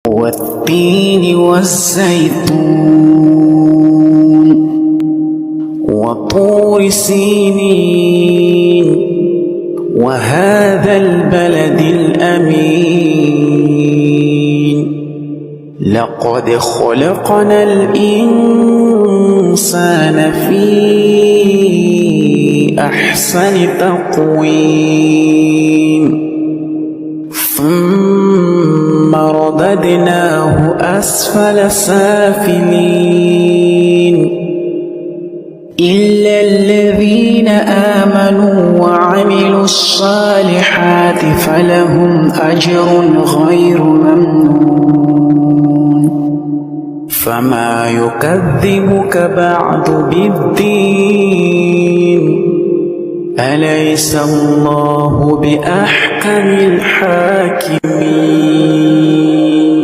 والتين والزيتون وطور سينين وهذا البلد الأمين لقد خلقنا الإنسان في أحسن تقويم ثم رددناه أسفل سافلين إلا الذين آمنوا وعملوا الصالحات فلهم أجر غير ممنون فما يكذبك بعد بالدين أليس الله بأحكم الحاكمين